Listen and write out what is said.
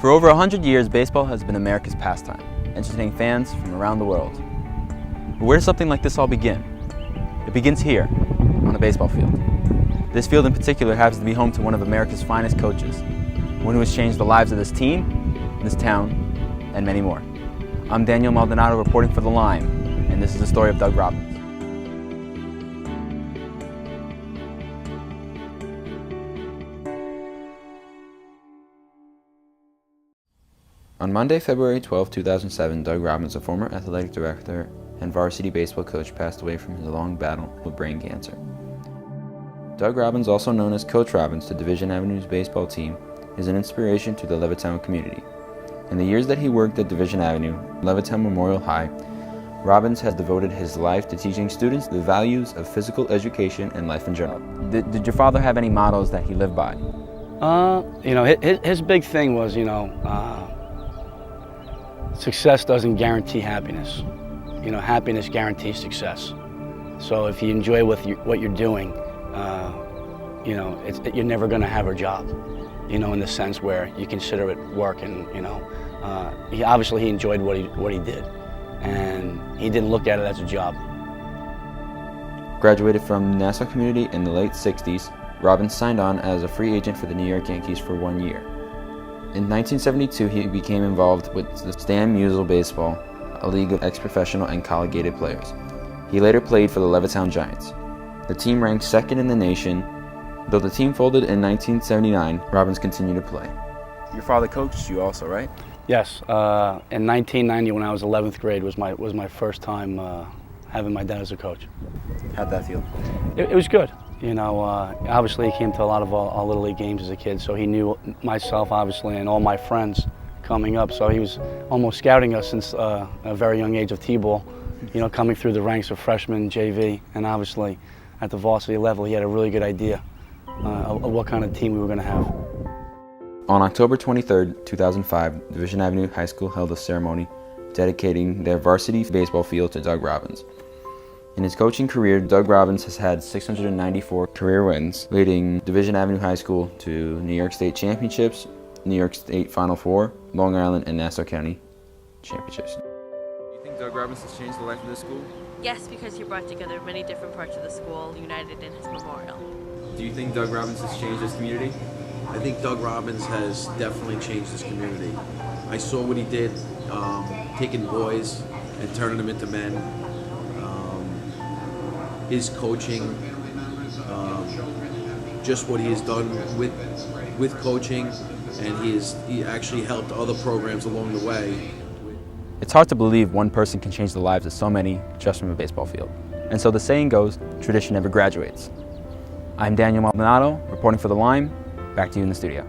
For over 100 years, baseball has been America's pastime, entertaining fans from around the world. But where does something like this all begin? It begins here, on a baseball field. This field in particular happens to be home to one of America's finest coaches, one who has changed the lives of this team, this town, and many more. I'm Daniel Maldonado reporting for The Lime, and this is the story of Doug Robbins. On Monday, February 12, 2007, Doug Robbins, a former athletic director and varsity baseball coach, passed away from his long battle with brain cancer. Doug Robbins, also known as Coach Robbins to Division Avenue's baseball team, is an inspiration to the Levittown community. In the years that he worked at Division Avenue, Levittown Memorial High, Robbins has devoted his life to teaching students the values of physical education and life in general. Did your father have any mottos that he lived by? His big thing was, success doesn't guarantee happiness. Happiness guarantees success. So if you enjoy what you're doing, you're never going to have a job, in the sense where you consider it work. And he enjoyed what he did, and he didn't look at it as a job. Graduated from Nassau Community in the late 60s, Robbins signed on as a free agent for the New York Yankees for 1 year. In 1972, he became involved with the Stan Musial Baseball, a league of ex-professional and collegiate players. He later played for the Levittown Giants. The team ranked second in the nation. Though the team folded in 1979, Robbins continued to play. Your father coached you also, right? Yes. In 1990, when I was 11th grade, was my first time having my dad as a coach. How'd that feel? It was good. Obviously he came to a lot of our Little League games as a kid, so he knew myself, obviously, and all my friends coming up. So he was almost scouting us since a very young age of T-ball, coming through the ranks of freshman, JV, and obviously at the varsity level, he had a really good idea of what kind of team we were going to have. On October 23, 2005, Division Avenue High School held a ceremony dedicating their varsity baseball field to Doug Robbins. In his coaching career, Doug Robbins has had 694 career wins, leading Division Avenue High School to New York State Championships, New York State Final Four, Long Island, and Nassau County Championships. Do you think Doug Robbins has changed the life of this school? Yes, because he brought together many different parts of the school, united in his memorial. Do you think Doug Robbins has changed this community? I think Doug Robbins has definitely changed this community. I saw what he did, taking boys and turning them into men. His coaching, just what he has done with coaching, and he actually helped other programs along the way. It's hard to believe one person can change the lives of so many just from a baseball field. And so the saying goes, tradition never graduates. I'm Daniel Maldonado, reporting for The Lime. Back to you in the studio.